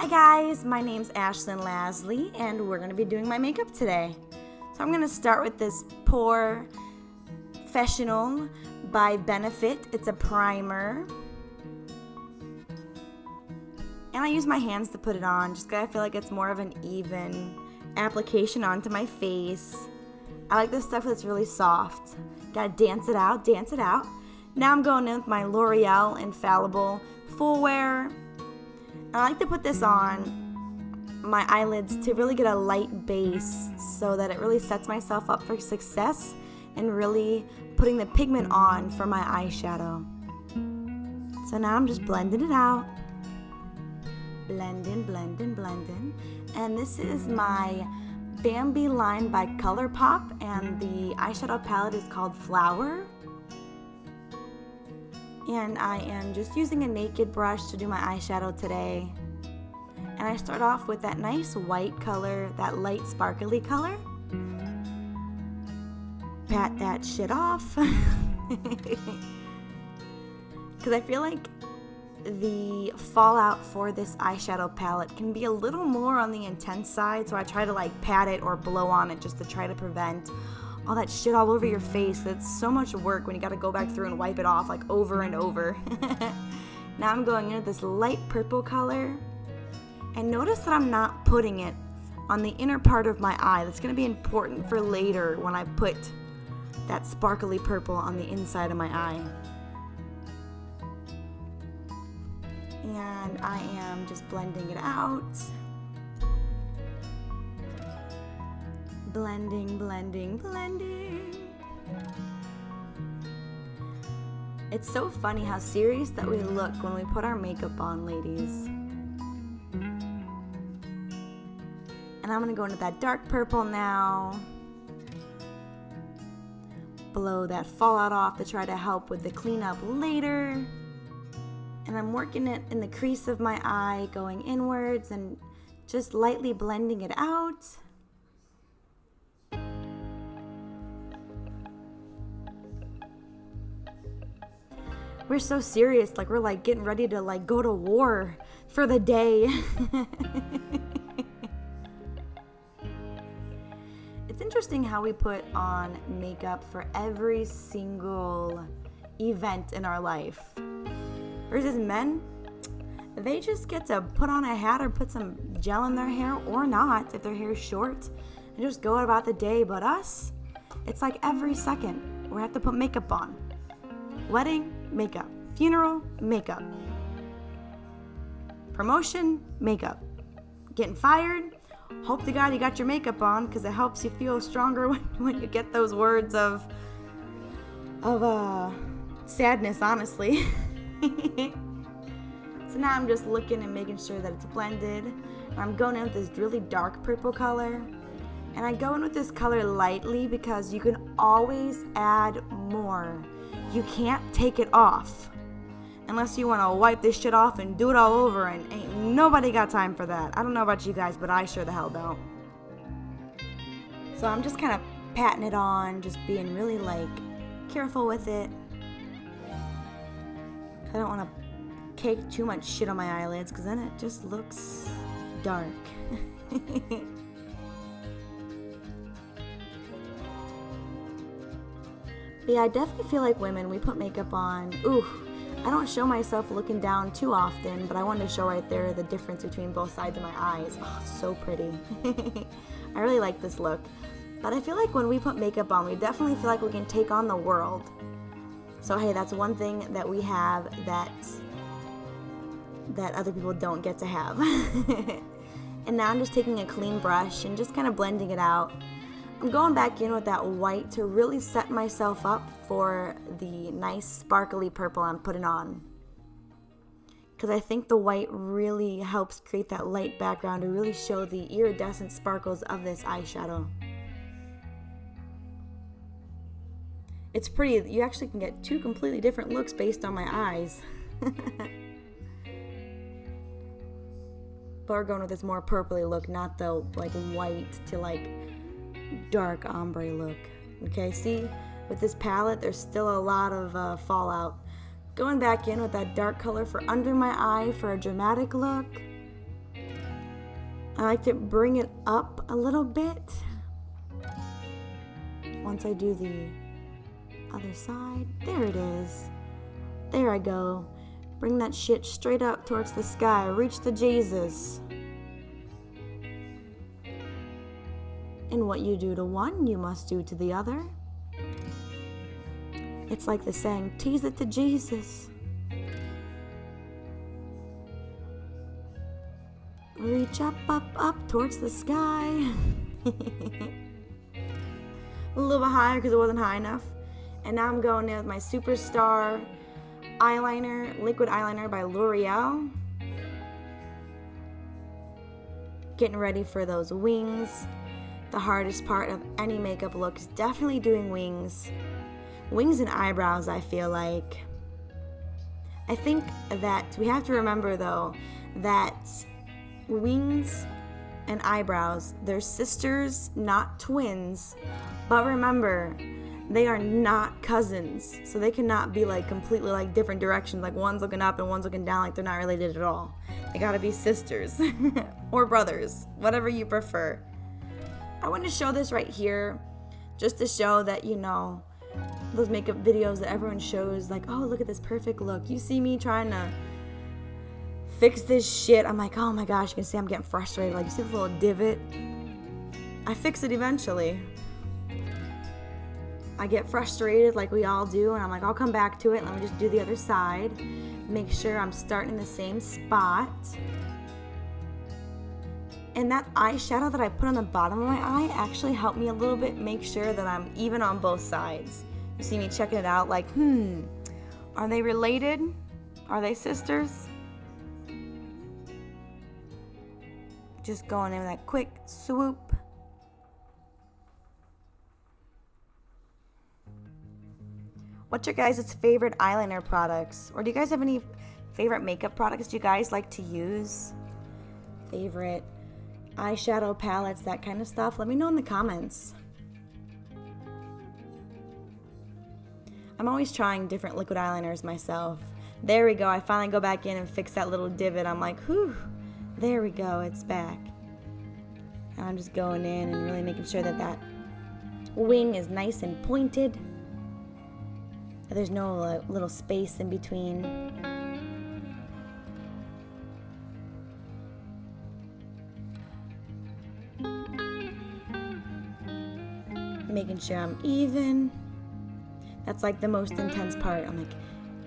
Hi guys, my name's Ashlyn Lasley and we're going to be doing my makeup today. So I'm going to start with this POREfessional by Benefit. It's a primer. And I use my hands to put it on just because I feel like it's more of an even application onto my face. I like this stuff that's really soft. Gotta dance it out, dance it out. Now I'm going in with my Loreal Infallible Full Wear. I like to put this on my eyelids to really get a light base so that it really sets myself up for success and really putting the pigment on for my eyeshadow. So now I'm just blending it out. Blending, blending, blending. And this is my Bambi line by Colourpop, and the eyeshadow palette is called Flower. And I am just using a naked brush to do my eyeshadow today. And I start off with that nice white color, that light sparkly color. Pat that shit off. Because I feel like the fallout for this eyeshadow palette can be a little more on the intense side, so I try to like pat it or blow on it just to try to prevent all that shit all over your face. That's so much work when you gotta go back through and wipe it off like over and over. Now I'm going in with this light purple color, and notice that I'm not putting it on the inner part of my eye. That's gonna be important for later when I put that sparkly purple on the inside of my eye. And I am just blending it out. Blending, blending, blending. It's so funny how serious that we look when we put our makeup on, ladies. And I'm gonna go into that dark purple now. Blow that fallout off to try to help with the cleanup later. And I'm working it in the crease of my eye, going inwards and just lightly blending it out. We're so serious, like we're like getting ready to like go to war for the day. It's interesting how we put on makeup for every single event in our life. Versus men, they just get to put on a hat or put some gel in their hair or not if their hair is short and just go about the day. But us, it's like every second we have to put makeup on. Wedding, makeup. Funeral, makeup. Promotion, makeup. Getting fired, hope to God you got your makeup on because it helps you feel stronger when you get those words of sadness, honestly. So now I'm just looking and making sure that it's blended. I'm going in with this really dark purple color. And I go in with this color lightly because you can always add more. You can't take it off unless you want to wipe this shit off and do it all over, and ain't nobody got time for that. I don't know about you guys, but I sure the hell don't. So I'm just kind of patting it on, just being really like careful with it. I don't want to cake too much shit on my eyelids because then it just looks dark. But yeah, I definitely feel like women, we put makeup on. Ooh, I don't show myself looking down too often, but I wanted to show right there the difference between both sides of my eyes. Oh, it's so pretty. I really like this look. But I feel like when we put makeup on, we definitely feel like we can take on the world. So hey, that's one thing that we have that other people don't get to have. And now I'm just taking a clean brush and just kind of blending it out. I'm going back in with that white to really set myself up for the nice sparkly purple I'm putting on. Because I think the white really helps create that light background to really show the iridescent sparkles of this eyeshadow. It's pretty. You actually can get two completely different looks based on my eyes. But we're going with this more purpley look, not the like white to like dark ombre look. Okay, see, with this palette, there's still a lot of fallout. Going back in with that dark color for under my eye for a dramatic look. I like to bring it up a little bit once I do the other side. There it is. There I go. Bring that shit straight up towards the sky. Reach the Jesus. And what you do to one, you must do to the other. It's like the saying, tease it to Jesus. Reach up, up, up towards the sky. A little bit higher because it wasn't high enough. And now I'm going in with my Superstar eyeliner, liquid eyeliner by Loreal. Getting ready for those wings. The hardest part of any makeup look is definitely doing wings. Wings and eyebrows, I feel like. I think that we have to remember, though, that wings and eyebrows, they're sisters, not twins. But remember, they are not cousins. So they cannot be like completely like different directions. Like one's looking up and one's looking down, like they're not related at all. They gotta be sisters or brothers, whatever you prefer. I want to show this right here just to show that, you know, those makeup videos that everyone shows, like, oh, look at this perfect look. You see me trying to fix this shit. I'm like, oh my gosh, you can see I'm getting frustrated. Like, you see this little divot? I fix it eventually. I get frustrated like we all do, and I'm like, I'll come back to it. Let me just do the other side. Make sure I'm starting in the same spot. And that eyeshadow that I put on the bottom of my eye actually helped me a little bit make sure that I'm even on both sides. You see me checking it out like, are they related? Are they sisters? Just going in with that quick swoop. What's your guys' favorite eyeliner products? Or do you guys have any favorite makeup products you guys like to use? Favorite eyeshadow palettes, that kind of stuff? Let me know in the comments. I'm always trying different liquid eyeliners myself. There we go. I finally go back in and fix that little divot. I'm like, whew, there we go. It's back. And I'm just going in and really making sure that that wing is nice and pointed. There's no little space in between. Making sure I'm even. That's like the most intense part. I'm like,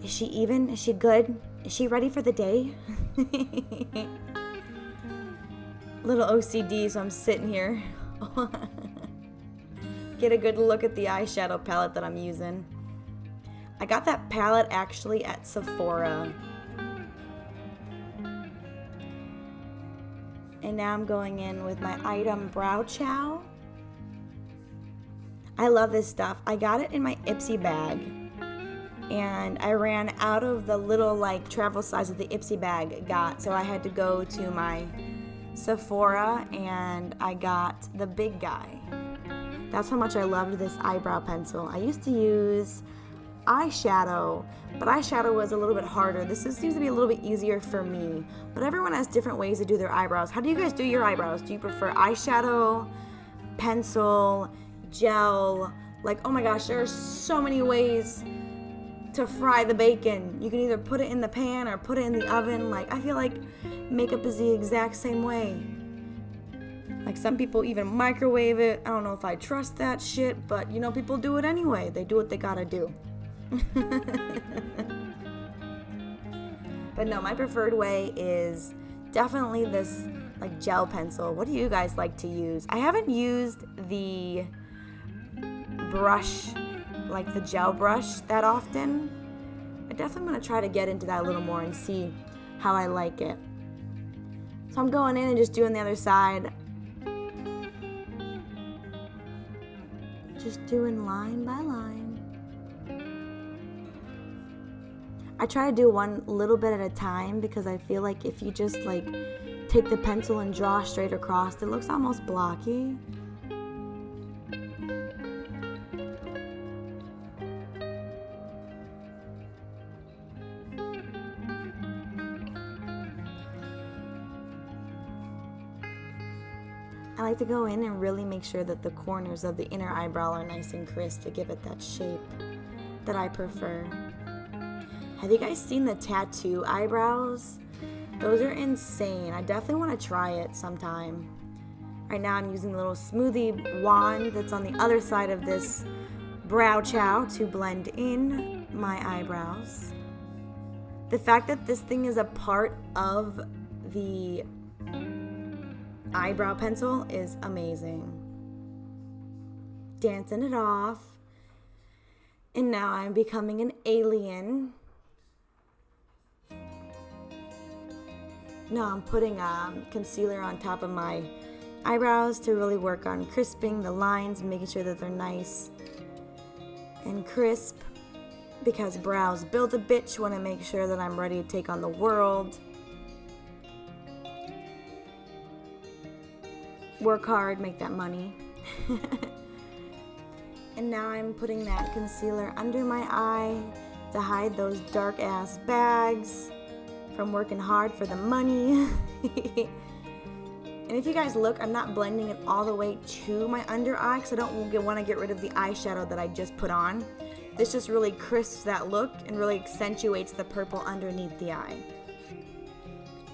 is she even? Is she good? Is she ready for the day? Little OCD, so I'm sitting here. Get a good look at the eyeshadow palette that I'm using. I got that palette actually at Sephora. And now I'm going in with my item Brow Chow. I love this stuff. I got it in my Ipsy bag. And I ran out of the little like travel size that the Ipsy bag got. So I had to go to my Sephora and I got the big guy. That's how much I loved this eyebrow pencil. I used to use eyeshadow, but eyeshadow was a little bit harder. This seems to be a little bit easier for me, but everyone has different ways to do their eyebrows. How do you guys do your eyebrows? Do you prefer eyeshadow, pencil, gel? Like, oh my gosh, there are so many ways to fry the bacon. You can either put it in the pan or put it in the oven. Like, I feel like makeup is the exact same way. Like, some people even microwave it. I don't know if I trust that shit, but you know, people do it anyway. They do what they gotta do. But no, my preferred way is definitely this like gel pencil. What do you guys like to use? I haven't used the brush, like the gel brush, that often. I definitely want to try to get into that a little more and see how I like it. So I'm going in and just doing the other side. Just doing line by line. I try to do one little bit at a time because I feel like if you just like take the pencil and draw straight across, it looks almost blocky. I like to go in and really make sure that the corners of the inner eyebrow are nice and crisp to give it that shape that I prefer. Have you guys seen the tattoo eyebrows? Those are insane. I definitely want to try it sometime. Right now I'm using a little smoothie wand that's on the other side of this brow chow to blend in my eyebrows. The fact that this thing is a part of the eyebrow pencil is amazing. Dancing it off. And now I'm becoming an alien. Now I'm putting concealer on top of my eyebrows to really work on crisping the lines, making sure that they're nice and crisp, because brows build a bitch. Want to make sure that I'm ready to take on the world. Work hard, make that money. And now I'm putting that concealer under my eye to hide those dark ass bags from working hard for the money. And if you guys look, I'm not blending it all the way to my under eye because I don't want to get rid of the eyeshadow that I just put on. This just really crisps that look and really accentuates the purple underneath the eye.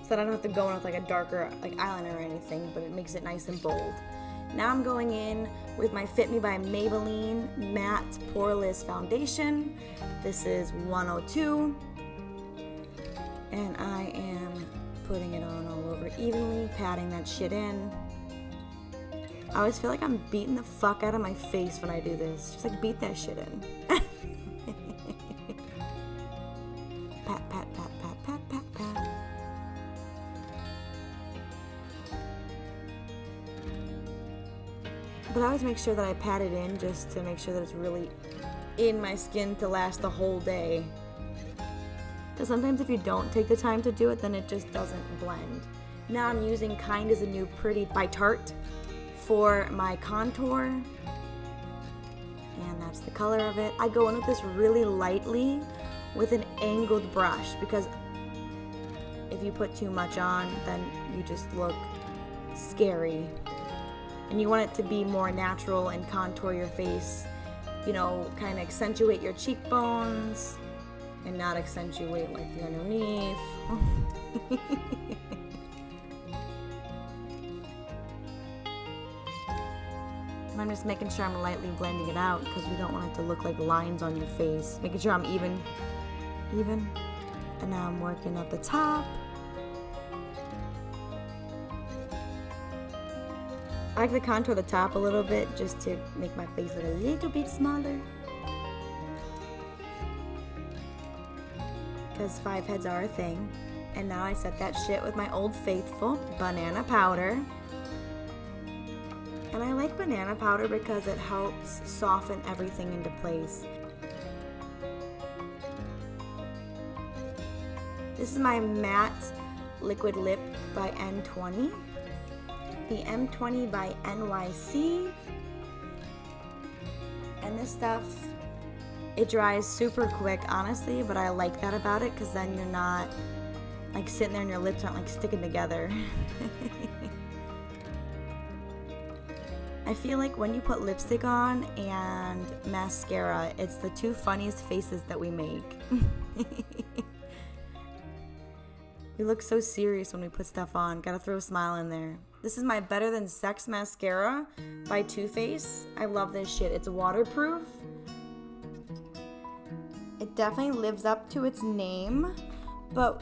So I don't have to go in with like a darker like eyeliner or anything, but it makes it nice and bold. Now I'm going in with my Fit Me by Maybelline Matte Poreless Foundation. This is 102. And I am putting it on all over evenly, patting that shit in. I always feel like I'm beating the fuck out of my face when I do this. Just like beat that shit in. Pat, pat, pat, pat, pat, pat, pat. But I always make sure that I pat it in just to make sure that it's really in my skin to last the whole day. Because sometimes if you don't take the time to do it, then it just doesn't blend. Now I'm using Kind is a New Pretty by Tarte for my contour. And that's the color of it. I go in with this really lightly with an angled brush, because if you put too much on, then you just look scary. And you want it to be more natural and contour your face, you know, kind of accentuate your cheekbones and not accentuate like the underneath. And I'm just making sure I'm lightly blending it out because we don't want it to look like lines on your face. Making sure I'm even. And now I'm working up the top. I like to contour the top a little bit just to make my face look a little bit smaller. Because 5 heads are a thing. And now I set that shit with my Old Faithful banana powder. And I like banana powder because it helps soften everything into place. This is my matte liquid lip by N20. The M20 by NYC. And this stuff, it dries super quick, honestly, but I like that about it because then you're not like sitting there and your lips aren't like sticking together. I feel like when you put lipstick on and mascara, it's the two funniest faces that we make. We look so serious when we put stuff on. Gotta throw a smile in there. This is my Better Than Sex mascara by Too Faced. I love this shit. It's waterproof. It definitely lives up to its name, but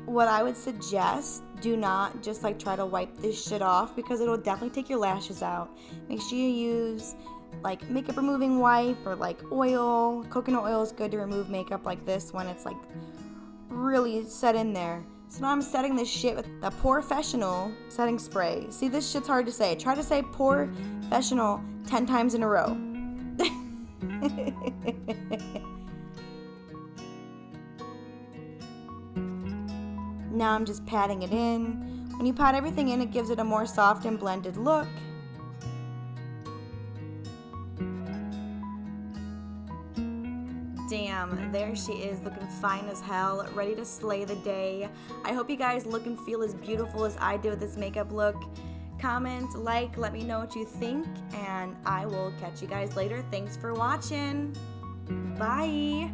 what I would suggest, do not just like try to wipe this shit off because it'll definitely take your lashes out. Make sure you use like makeup removing wipe or like oil. Coconut oil is good to remove makeup like this when it's like really set in there. So now I'm setting this shit with the POREfessional setting spray. See, this shit's hard to say. Try to say POREfessional 10 times in a row. Now I'm just patting it in. When you pat everything in, it gives it a more soft and blended look. Damn, there she is, looking fine as hell, ready to slay the day. I hope you guys look and feel as beautiful as I do with this makeup look. comment, like, let me know what you think, and I will catch you guys later. Thanks for watching. Bye.